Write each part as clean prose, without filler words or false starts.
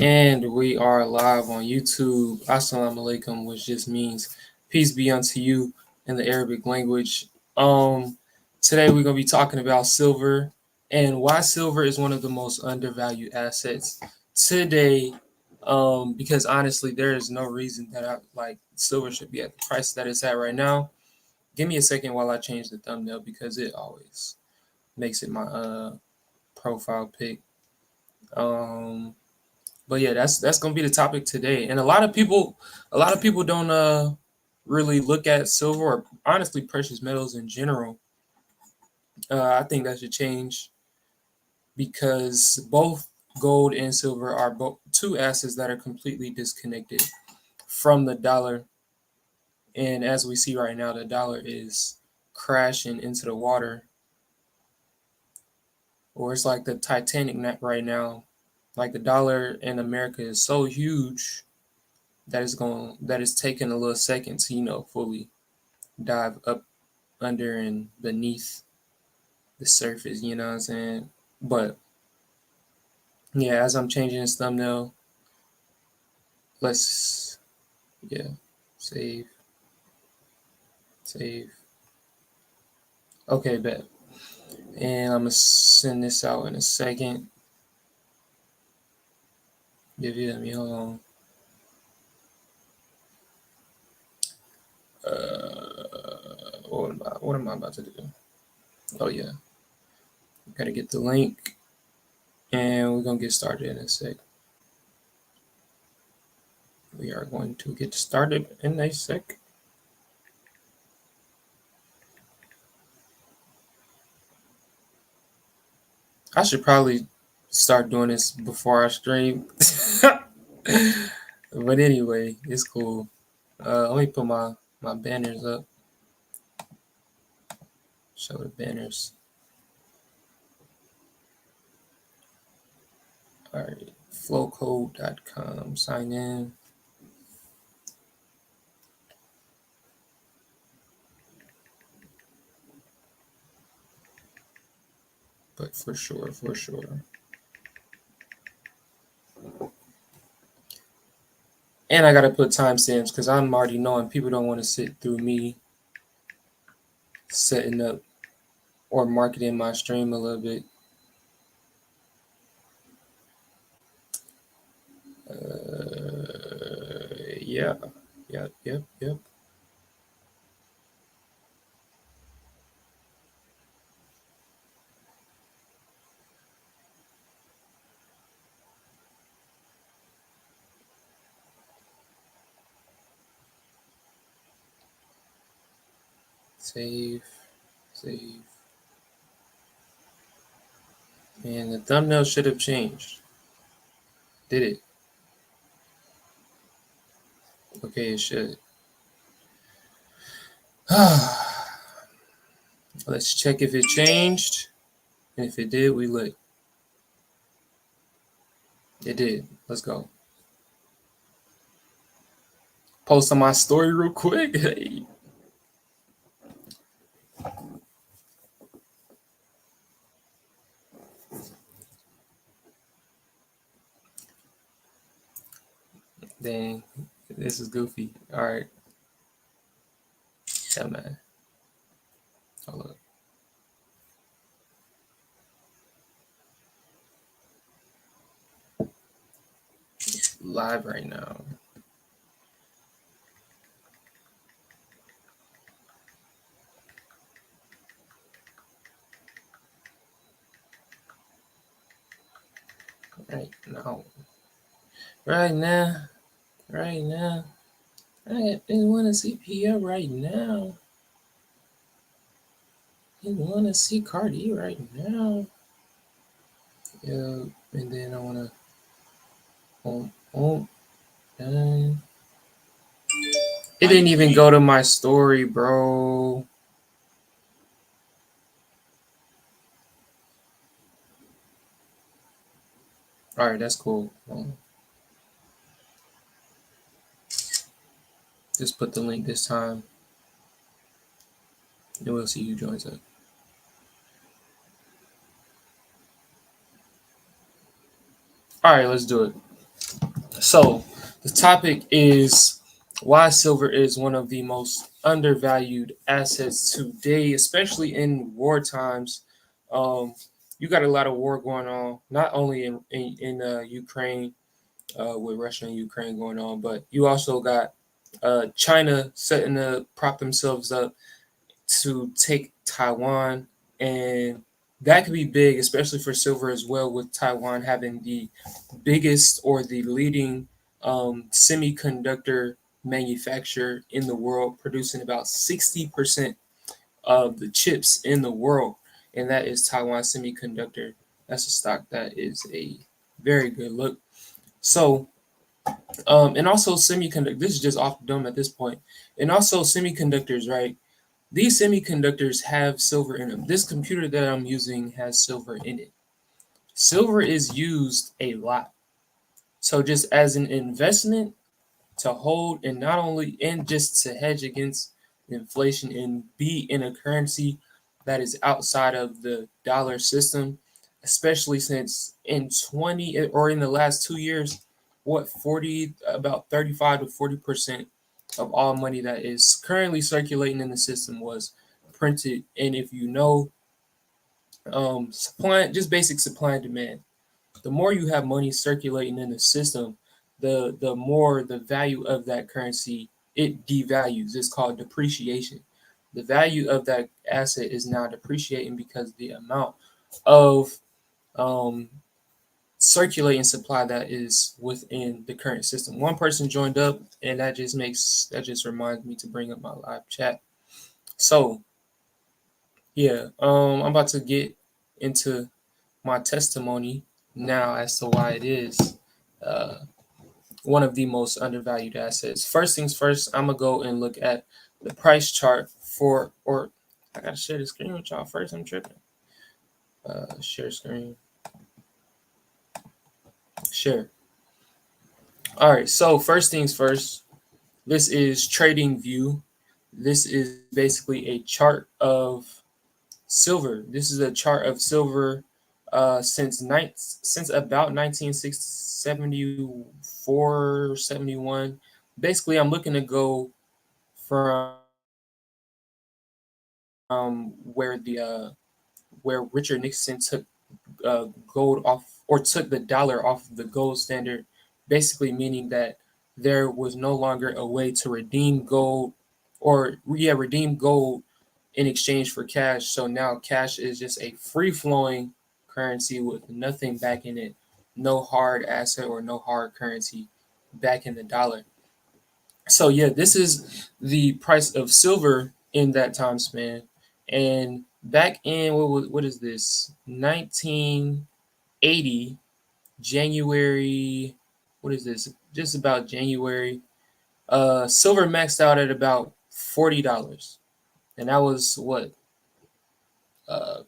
And we are live on YouTube. Assalamu alaikum, which just means peace be unto you in the Arabic language. Today we're gonna be talking about silver and why silver is one of the most undervalued assets today. Because honestly, there is no reason that silver should be at the price that it's at right now. Give me a second while I change the thumbnail because it always makes it my profile pic. But yeah, that's gonna be the topic today. And a lot of people don't really look at silver or honestly precious metals in general. I think that should change because both gold and silver are both two assets that are completely disconnected from the dollar. And as we see right now, the dollar is crashing into the water, or it's like the Titanic net right now. Like the dollar in America is so huge that is taking a little second to fully dive up under and beneath the surface. You know what I'm saying? But yeah, as I'm changing this thumbnail, let's save save. Okay, bet. And I'm gonna send this out in a second. Give it me. Hold on. What am I about to do? Oh yeah, gotta get the link, and we're gonna get started in a sec. We are going to get started in a sec. I should probably start doing this before I stream. But anyway, it's cool. Let me put my banners up. Show the banners. All right, flowcode.com. Sign in. But for sure. And I gotta put timestamps because I'm already knowing people don't want to sit through me setting up or marketing my stream a little bit. Yeah. Yep. Save. And the thumbnail should have changed. Did it? Okay, it should. Let's check if it changed. And if it did, we lit. It did. Let's go. Post on my story real quick. Hey. Dang, this is goofy. All right. Yeah, man. Hold up. Live right now. Right now. I didn't want to see Pia right now. Didn't want to see Cardi right now. Yeah, and then I want to. Done. It didn't even go to my story, bro. All right, that's cool. Just put the link this time, and we'll see who joins up. All right, let's do it. So the topic is why silver is one of the most undervalued assets today, especially in war times. You got a lot of war going on, not only in Ukraine, with Russia and Ukraine going on, but you also got China setting to prop themselves up to take Taiwan, and that could be big, especially for silver as well, with Taiwan having the biggest or the leading semiconductor manufacturer in the world, producing about 60% of the chips in the world, and that is Taiwan Semiconductor. That's a stock that is a very good look. So, and also semiconductor. This is just off the dome at this point, and also semiconductors, right? These semiconductors have silver in them. This computer that I'm using has silver in it. Silver is used a lot. So just as an investment to hold, and not only and just to hedge against inflation and be in a currency that is outside of the dollar system, especially since in 20 or in the last 2 years, what 40 about 35 to 40% of all money that is currently circulating in the system was printed. And if you know, supply, just basic supply and demand, the more you have money circulating in the system, the more the value of that currency it devalues. It's called depreciation. The value of that asset is now depreciating because the amount of um, circulating supply that is within the current system. One person joined up, and that just reminds me to bring up my live chat. So yeah, I'm about to get into my testimony now as to why it is uh, one of the most undervalued assets. First things first, I'm gonna go and look at the price chart for, or I gotta share the screen with y'all first. I'm tripping. Share screen, share. All right. So first things first, this is Trading View. This is basically a chart of silver. This is a chart of silver since about 1974, 71. Basically, I'm looking to go from where Richard Nixon took gold off, or took the dollar off of the gold standard, basically meaning that there was no longer a way to redeem gold, or redeem gold in exchange for cash. So now cash is just a free flowing currency with nothing backing it, no hard asset or no hard currency backing the dollar. So yeah, this is the price of silver in that time span. And back in what is this? 1980, January, what is this? Just about January. Silver maxed out at about $40. And that was what, uh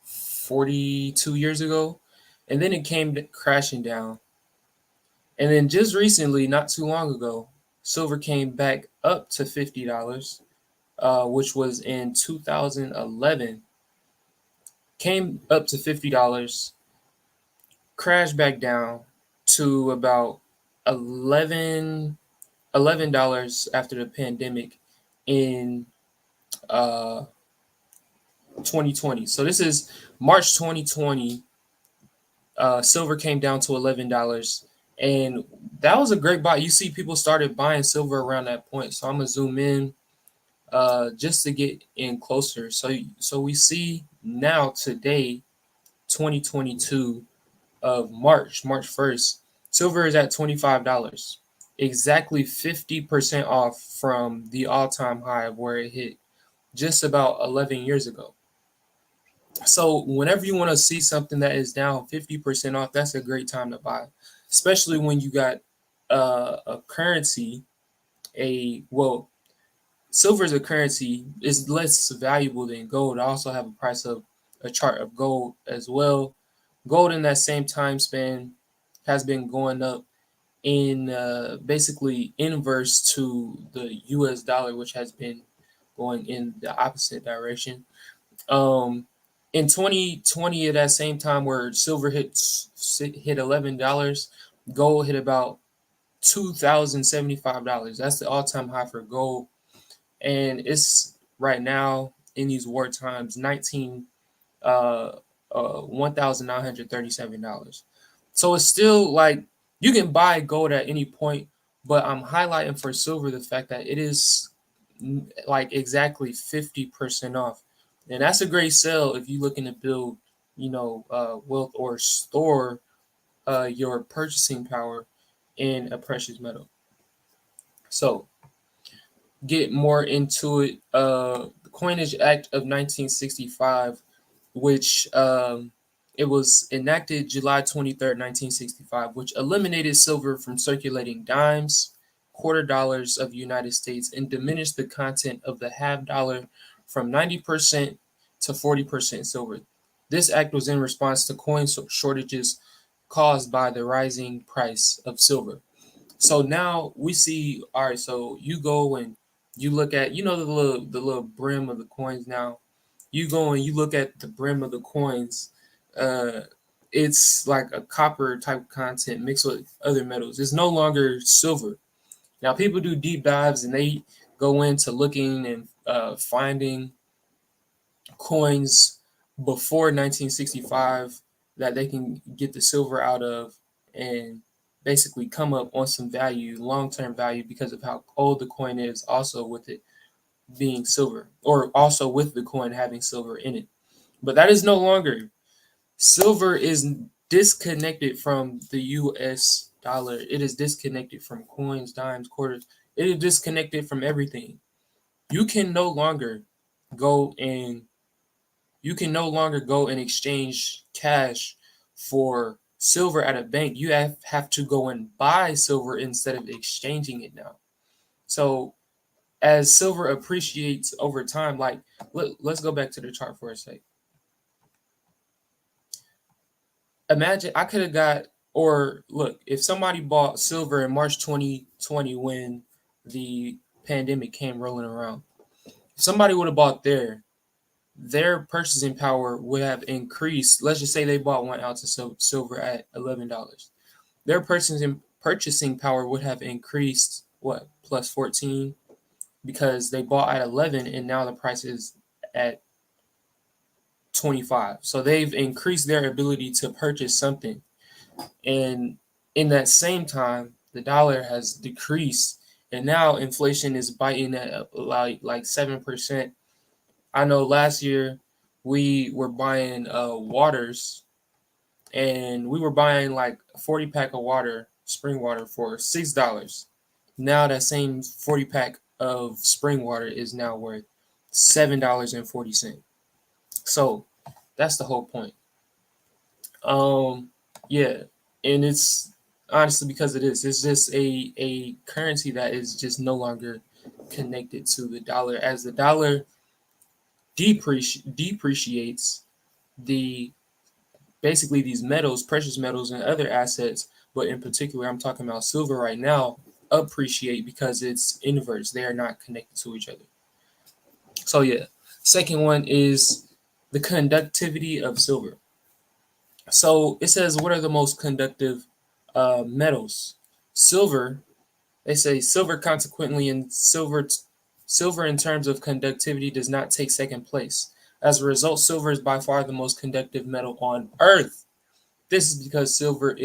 42 years ago. And then it came crashing down. And then just recently, not too long ago, silver came back up to $50, which was in 2011, came up to $50, crashed back down to about 11 dollars after the pandemic in uh 2020. So this is March 2020. Silver came down to $11, and that was a great buy. You see, people started buying silver around that point. So I'm gonna zoom in just to get in closer. So we see now today, 2022 of March 1st, silver is at $25, exactly 50% off from the all-time high of where it hit just about 11 years ago. So whenever you want to see something that is down 50% off, that's a great time to buy, especially when you got a currency, a well, silver as a currency is less valuable than gold. I also have a price of a chart of gold as well. Gold in that same time span has been going up in basically inverse to the US dollar, which has been going in the opposite direction. Um, in 2020, at that same time where silver hit $11, Gold hit about $2,075. That's the all-time high for gold, and it's right now in these war times 1,937. So it's still like you can buy gold at any point, but I'm highlighting for silver the fact that it is like exactly 50% off, and that's a great sell if you're looking to build, wealth or store your purchasing power in a precious metal. So get more into it. The Coinage Act of 1965, which it was enacted July 23rd, 1965, which eliminated silver from circulating dimes, quarter dollars of the United States, and diminished the content of the half dollar from 90% to 40% silver. This act was in response to coin shortages caused by the rising price of silver. So now we see, all right, so you go and you look at, the little brim of the coins now. You go and you look at the brim of the coins. Uh, it's like a copper type content mixed with other metals. It's no longer silver. Now people do deep dives and they go into looking and finding coins before 1965 that they can get the silver out of and basically come up on some value, long-term value, because of how old the coin is, also with it being silver, or also with the coin having silver in it. But that is no longer. Silver is disconnected from the US dollar. It is disconnected from coins, dimes, quarters. It is disconnected from everything. You can no longer go and you can no longer go and exchange cash for silver at a bank. You have to go and buy silver instead of exchanging it now. So as silver appreciates over time, like let's go back to the chart for a sec. Imagine I could have got, or look, if somebody bought silver in March 2020 when the pandemic came rolling around, if somebody would have bought their purchasing power would have increased. Let's just say they bought 1 ounce of silver at $11. Their purchasing power would have increased what, plus 14, because they bought at 11 and now the price is at 25. So they've increased their ability to purchase something. And in that same time, the dollar has decreased, and now inflation is biting at like 7%. I know last year we were buying waters, and we were buying like a 40 pack of water, spring water, for $6. Now that same 40 pack of spring water is now worth $7.40. So that's the whole point. Yeah, and it's honestly because it is. It's just a currency that is just no longer connected to the dollar. As the dollar depreciates, the basically these metals, precious metals, and other assets, but in particular, I'm talking about silver right now, appreciate because it's inverse. They are not connected to each other. So yeah, second one is the conductivity of silver. So it says, what are the most conductive metals? Silver. They say silver, consequently, in silver in terms of conductivity does not take second place. As a result, silver is by far the most conductive metal on Earth. This is because silver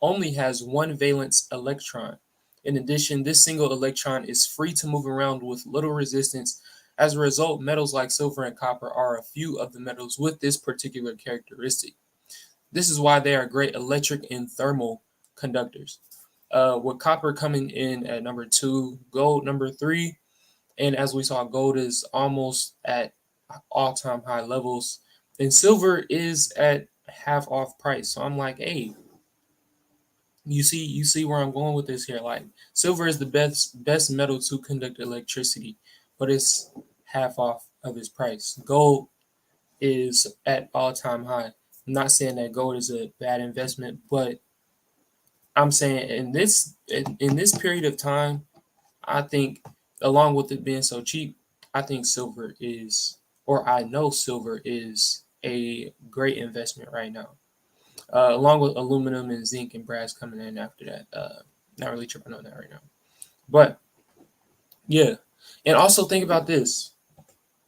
only has one valence electron. In addition, this single electron is free to move around with little resistance. As a result, metals like silver and copper are a few of the metals with this particular characteristic. This is why they are great electric and thermal conductors. With copper coming in at number 2, gold number 3, and as we saw, gold is almost at all-time high levels, and silver is at half off price. So I'm like, hey, you see where I'm going with this here. Like, silver is the best metal to conduct electricity, but it's half off of its price. Gold is at all-time high. I'm not saying that gold is a bad investment, but I'm saying in this period of time, I think, along with it being so cheap, I think silver is, or I know silver is a great investment right now. along with aluminum and zinc and brass coming in after that. Not really tripping on that right now, but yeah. And also think about this.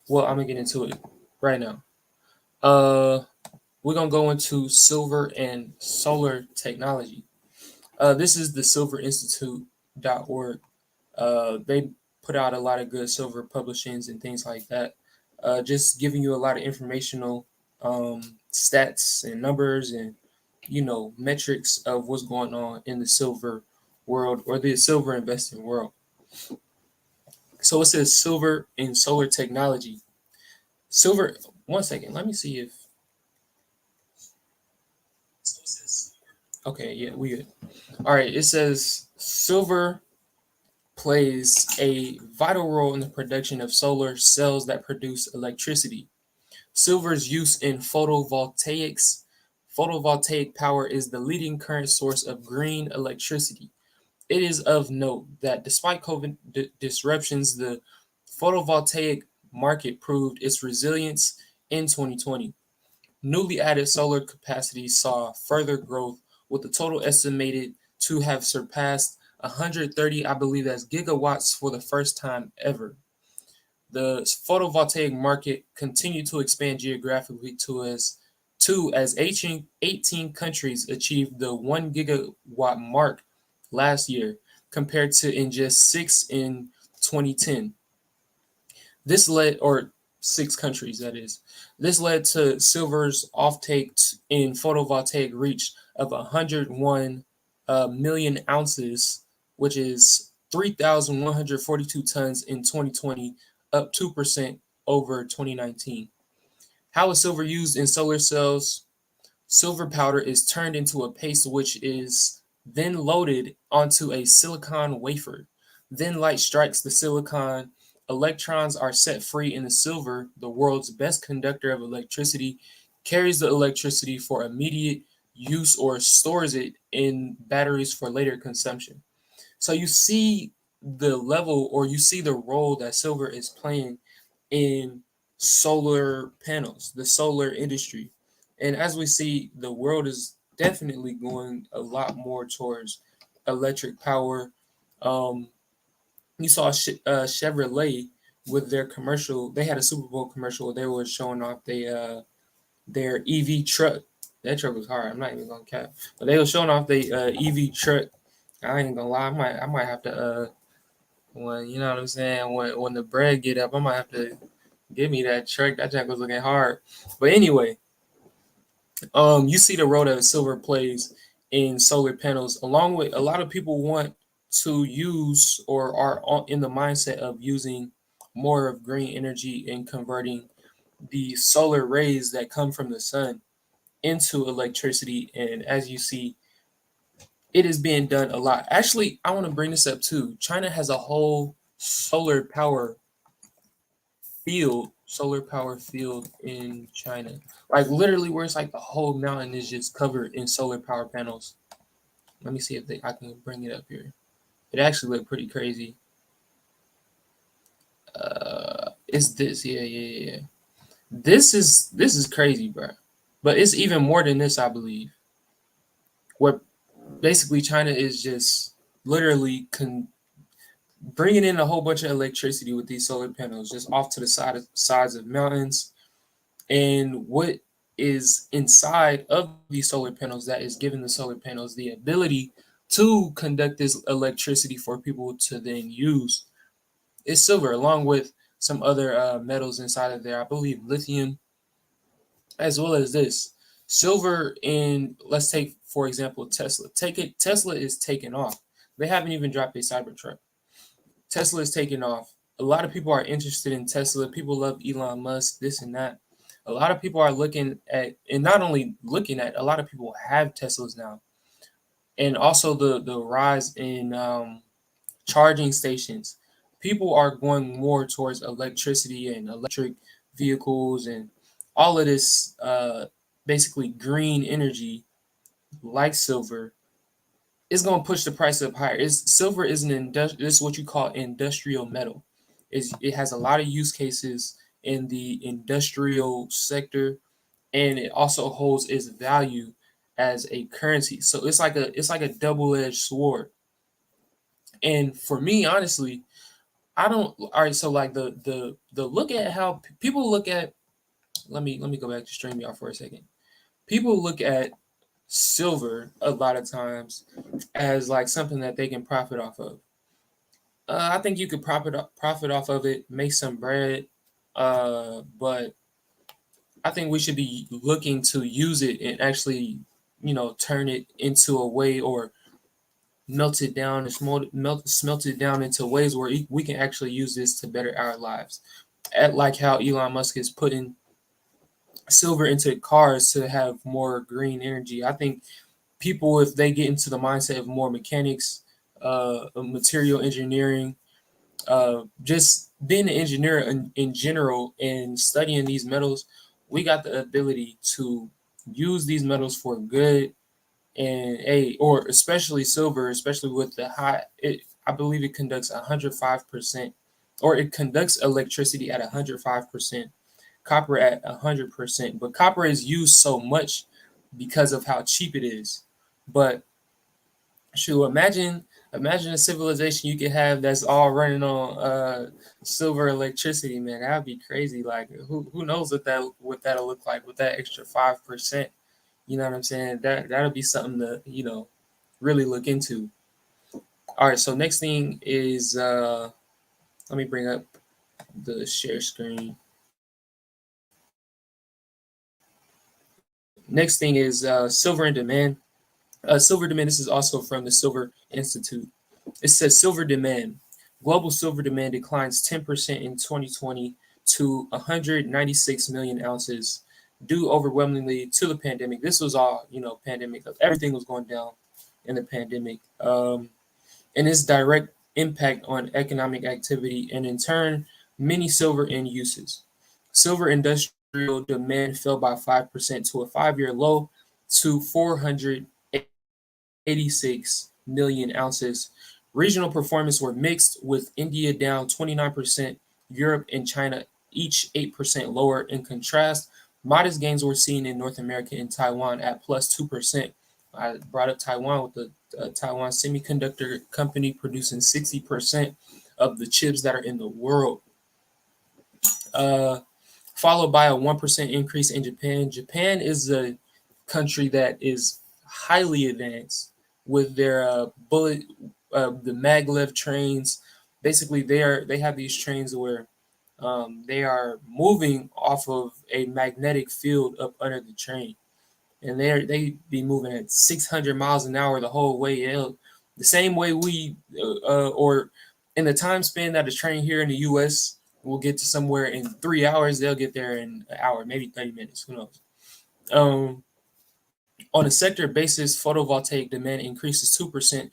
Well, I'm gonna get into it right now. Uh, we're gonna go into silver and solar technology. This is the silverinstitute.org. They put out a lot of good silver publishings and things like that. Just giving you a lot of informational stats and numbers and metrics of what's going on in the silver world or the silver investing world. So it says silver and solar technology. Silver. One second. Let me see if. Okay. Yeah, we good. All right. It says silver plays a vital role in the production of solar cells that produce electricity. Silver's use in photovoltaics. Photovoltaic power is the leading current source of green electricity. It is of note that despite COVID disruptions, the photovoltaic market proved its resilience in 2020. Newly added solar capacity saw further growth, with the total estimated to have surpassed 130, I believe that's gigawatts for the first time ever. The photovoltaic market continued to expand geographically as 18 countries achieved the 1 gigawatt mark last year, compared to in just six in 2010. This led, or six countries that is, this led to silver's offtake in photovoltaic reach of 101 million ounces, which is 3,142 tons in 2020, up 2% over 2019. How is silver used in solar cells? Silver powder is turned into a paste which is then loaded onto a silicon wafer. Then light strikes the silicon. Electrons are set free in the silver, the world's best conductor of electricity, carries the electricity for immediate use or stores it in batteries for later consumption. So you see the level, or you see the role that silver is playing in solar panels, the solar industry. And as we see, the world is definitely going a lot more towards electric power. Um, you saw Chevrolet with their commercial. They had a Super Bowl commercial where they were showing off their EV truck. That truck was hard. I'm not even gonna cap, but they were showing off the EV truck. I ain't gonna lie. I might have to when you know what I'm saying, when the bread get up, I might have to give me that truck. That truck was looking hard. But anyway, you see the role that silver plays in solar panels, along with a lot of people want to use or are in the mindset of using more of green energy and converting the solar rays that come from the sun into electricity. And as you see, it is being done a lot. Actually, I want to bring this up too. China has a whole solar power field in China. Like literally where it's like the whole mountain is just covered in solar power panels. Let me see if I can bring it up here. It actually looked pretty crazy. It's this, yeah. This is crazy, bro. But it's even more than this, I believe. Where basically China is just literally bringing in a whole bunch of electricity with these solar panels just off to the sides of mountains. And what is inside of these solar panels that is giving the solar panels the ability to conduct this electricity for people to then use is silver, along with some other metals inside of there. I believe lithium, as well as this silver. In, let's take for example Tesla. Tesla is taking off. They haven't even dropped a Cybertruck. Tesla is taking off. A lot of people are interested in Tesla. People love Elon Musk, this and that. A lot of people are looking at, and not only looking at, a lot of people have Teslas now. And also the rise in charging stations. People are going more towards electricity and electric vehicles and all of this basically green energy like silver is going to push the price up higher. Silver is this is what you call industrial metal. It has a lot of use cases in the industrial sector, and it also holds its value as a currency. So it's like a double-edged sword. And for me, honestly, I don't. All right, so like the look at how people look at. Let me go back to StreamYard for a second. People look at silver a lot of times as like something that they can profit off of. I think you could profit off of it, make some bread, but I think we should be looking to use it and actually, turn it into a way or melt it down and smelt it down into ways where we can actually use this to better our lives. At like how Elon Musk is putting silver into cars to have more green energy. I think people, if they get into the mindset of more mechanics, material engineering, just being an engineer in general and studying these metals, we got the ability to use these metals for good. And or especially silver, especially with the high, I believe it conducts 105%, or it conducts electricity at 105%, copper at 100%. But copper is used so much because of how cheap it is. But shoot, imagine a civilization you could have that's all running on silver electricity, man. That'd be crazy. Like who knows what that'll look like with that extra 5%. You know what I'm saying? That'll be something to, really look into. All right, so next thing is let me bring up the share screen. Next thing is silver and demand. Silver demand, this is also from the Silver Institute. It says silver demand. Global silver demand declines 10% in 2020 to 196 million ounces, due overwhelmingly to the pandemic. This was all, pandemic. Everything was going down in the pandemic. And its direct impact on economic activity and, in turn, many silver end uses. Silver industrial demand fell by 5% to a 5-year low to 486 million ounces. Regional performance were mixed, with India down 29%, Europe and China each 8% lower. In contrast, modest gains were seen in North America and Taiwan at plus 2%. I brought up Taiwan with the Taiwan Semiconductor Company producing 60% of the chips that are in the world. Uh, Followed by a 1% increase in Japan. Japan is a country that is highly advanced with their the maglev trains. Basically, they have these trains where they are moving off of a magnetic field up under the train, and they be moving at 600 miles an hour the whole way out. The same way we or in the time span that a train here in the U.S. will get to somewhere in 3 hours, they'll get there in an hour, maybe 30 minutes. Who knows? Um, on a sector basis, photovoltaic demand increases 2%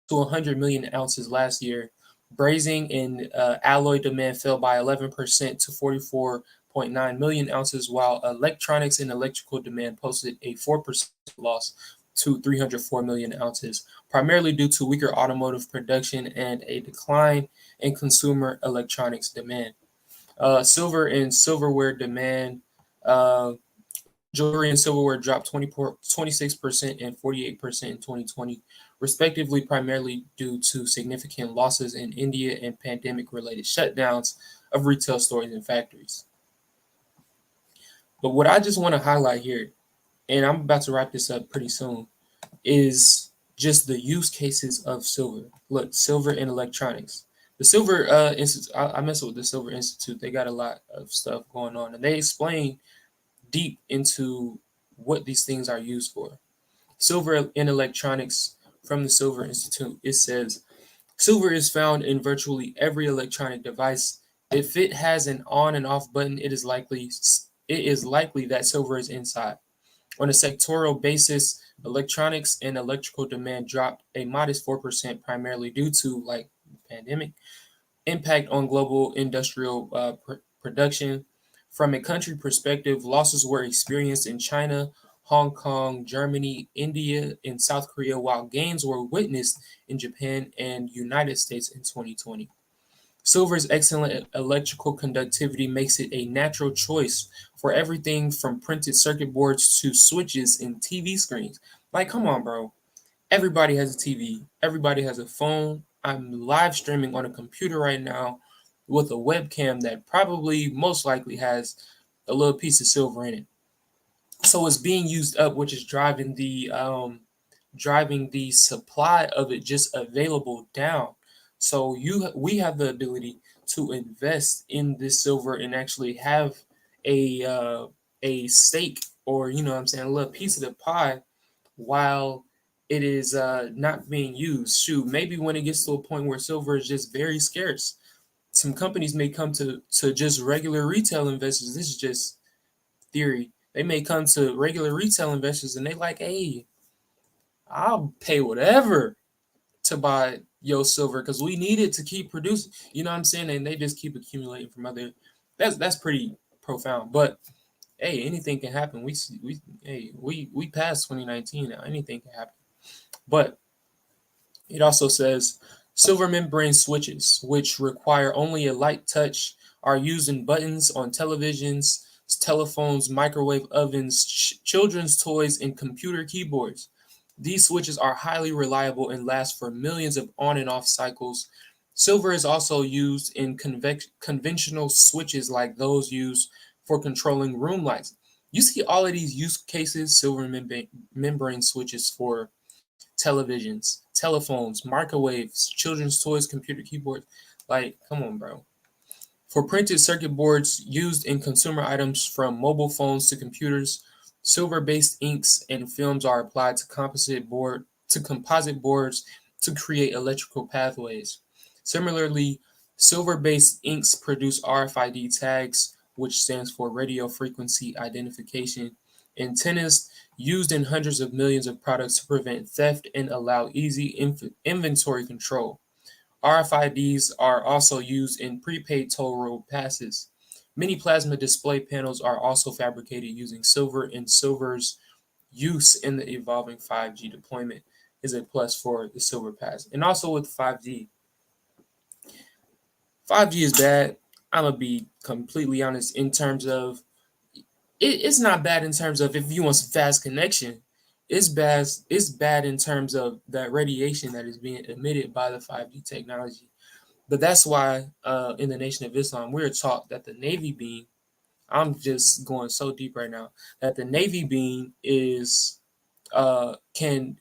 to 100 million ounces last year. Brazing and alloy demand fell by 11% to 44.9 million ounces, while electronics and electrical demand posted a 4% loss to 304 million ounces, primarily due to weaker automotive production and a decline in consumer electronics demand. Silver and silverware demand. Jewelry and silverware dropped 26% and 48% in 2020, respectively, primarily due to significant losses in India and pandemic-related shutdowns of retail stores and factories. But what I just want to highlight here, and I'm about to wrap this up pretty soon, is just the use cases of silver. Look, silver and electronics. The Silver Institute, I mess with the Silver Institute. They got a lot of stuff going on, and they explain deep into what these things are used for. Silver in electronics from the Silver Institute. It says silver is found in virtually every electronic device. If it has an on and off button, it is likely that silver is inside. On a sectoral basis, electronics and electrical demand dropped a modest 4%, primarily due to, like, pandemic impact on global industrial production. From a country perspective, losses were experienced in China, Hong Kong, Germany, India, and South Korea, while gains were witnessed in Japan and United States in 2020. Silver's excellent electrical conductivity makes it a natural choice for everything from printed circuit boards to switches and TV screens. Like, come on, bro. Everybody has a TV, everybody has a phone. I'm live streaming on a computer right now with a webcam that probably most likely has a little piece of silver in it. So it's being used up, which is driving the supply of it just available down. So we have the ability to invest in this silver and actually have a stake, or you know what I'm saying, a little piece of the pie while it is not being used. Shoot, maybe when it gets to a point where silver is just very scarce, some companies may come to just regular retail investors. This is just theory. They may come to regular retail investors and they like, hey, I'll pay whatever to buy your silver because we need it to keep producing. You know what I'm saying? And they just keep accumulating from other. That's pretty profound. But hey, anything can happen. We passed 2019 now. Anything can happen. But it also says silver membrane switches, which require only a light touch, are used in buttons on televisions, telephones, microwave ovens, children's toys, and computer keyboards. These switches are highly reliable and last for millions of on and off cycles. Silver is also used in conventional switches like those used for controlling room lights. You see all of these use cases, silver membrane switches for televisions, telephones, microwaves, children's toys, computer keyboards. Like, come on, bro. For printed circuit boards used in consumer items from mobile phones to computers, silver-based inks and films are applied to composite boards to create electrical pathways. Similarly, silver-based inks produce RFID tags, which stands for radio frequency identification, antennas used in hundreds of millions of products to prevent theft and allow easy inventory control. RFIDs are also used in prepaid toll road passes. Many plasma display panels are also fabricated using silver, and silver's use in the evolving 5G deployment is a plus for the silver pass. And also with 5G, 5G is bad. I'm gonna be completely honest in terms of it's not bad in terms of if you want some fast connection. It's bad in terms of that radiation that is being emitted by the 5G technology. But that's why in the Nation of Islam, we're taught that the Navy beam, I'm just going so deep right now, that the Navy beam can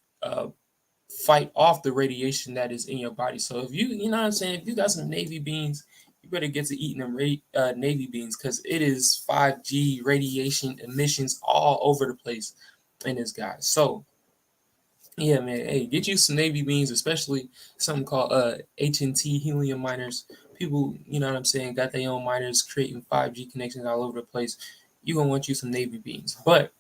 fight off the radiation that is in your body. So if you know what I'm saying, if you got some Navy beans, you better get to eating them Navy beans because it is 5G radiation emissions all over the place in this guy. So yeah, man. Hey, get you some Navy beans, especially something called HNT helium miners. People, you know what I'm saying, got their own miners creating 5G connections all over the place. You're gonna want you some Navy beans. But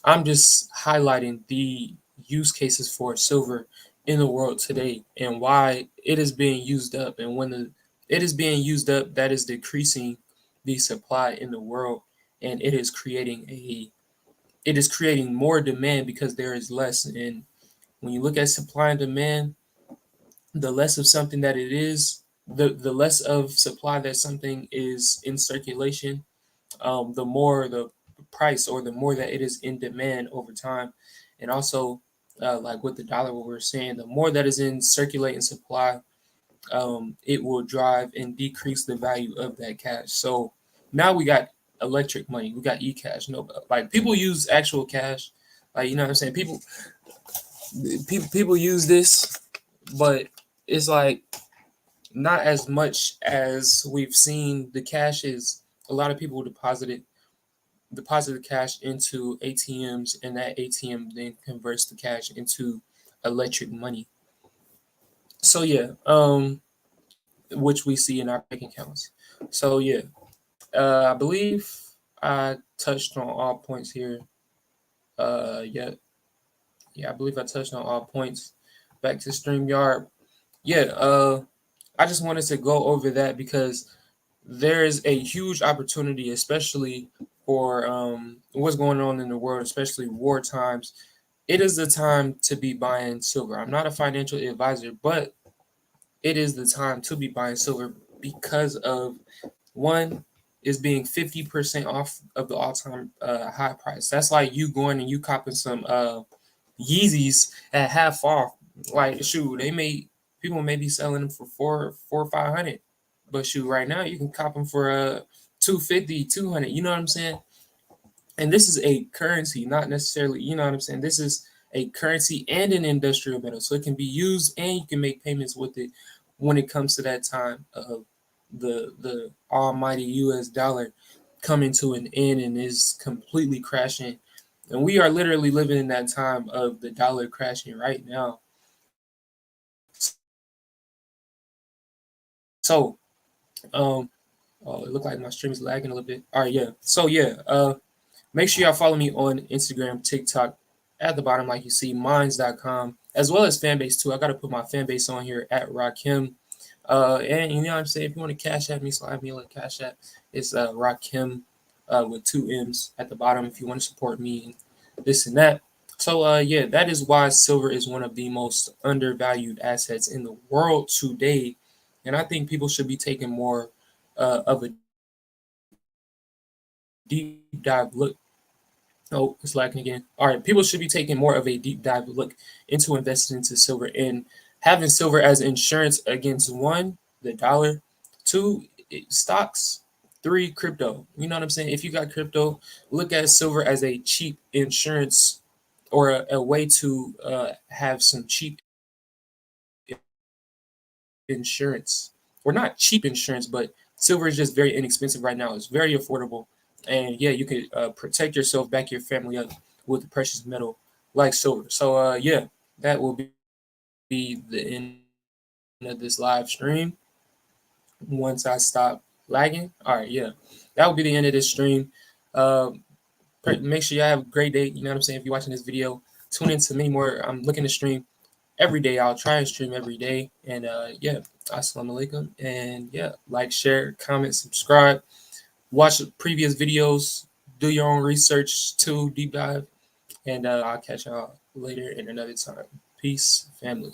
I'm just highlighting the use cases for silver in the world today and why it is being used up. And when it is being used up, that is decreasing the supply in the world, and it is creating more demand because there is less. And when you look at supply and demand, the less of something that it is, the less of supply that something is in circulation, the more the price or the more that it is in demand over time. And also, like with the dollar, what we're saying, the more that is in circulating supply, it will drive and decrease the value of that cash. So now we got electric money, we got e-cash. No, like people use actual cash, like you know what I'm saying. People use this, but it's like not as much as we've seen. The cash is a lot of people deposit the cash into ATMs, and that ATM then converts the cash into electric money. So yeah, which we see in our bank accounts. So yeah, I believe I touched on all points here. Yeah, yeah, I believe I touched on all points. Back to StreamYard. Yeah, I just wanted to go over that because there is a huge opportunity, especially for what's going on in the world, especially war times. It is the time to be buying silver. I'm not a financial advisor, but it is the time to be buying silver because of one is being 50% off of the all-time high price. That's like you going and you copping some Yeezys at half off. Like shoot, they may people may be selling them for four or 500, but shoot, right now you can cop them for 250, 200. You know what I'm saying? And this is a currency, not necessarily. You know what I'm saying? This is a currency and an industrial metal, so it can be used and you can make payments with it when it comes to that time of the almighty U.S. dollar coming to an end and is completely crashing. And we are literally living in that time of the dollar crashing right now. So, oh, it looked like my stream is lagging a little bit. All right, yeah. So yeah, make sure y'all follow me on Instagram, TikTok, at the bottom, like you see, minds.com, as well as Fanbase too. I got to put my Fanbase on here at Rahkim. And you know what I'm saying? If you want to cash at me, slide me a little cash at. It's Rahkim with two M's at the bottom if you want to support me and this and that. So yeah, that is why silver is one of the most undervalued assets in the world today. And I think people should be taking more of a deep dive look. Oh, it's lagging again. All right, people should be taking more of a deep dive look into investing into silver and having silver as insurance against one, the dollar, two, stocks, three, crypto. You know what I'm saying? If you got crypto, look at silver as a cheap insurance or a way to have some cheap insurance, or not cheap insurance, but silver is just very inexpensive right now. It's very affordable, and yeah, you can protect yourself, back your family up with a precious metal like silver. So yeah, that will be the end of this live stream. Once I stop lagging, all right, yeah, that will be the end of this stream. Um, Make sure you have a great day. You know what I'm saying? If you're watching this video, tune into many more. I'm looking to stream every day. I'll try and stream every day. And yeah, assalamu alaikum. And yeah, like, share, comment, subscribe, watch previous videos, do your own research too, deep dive. And I'll catch y'all later in another time. Peace, family.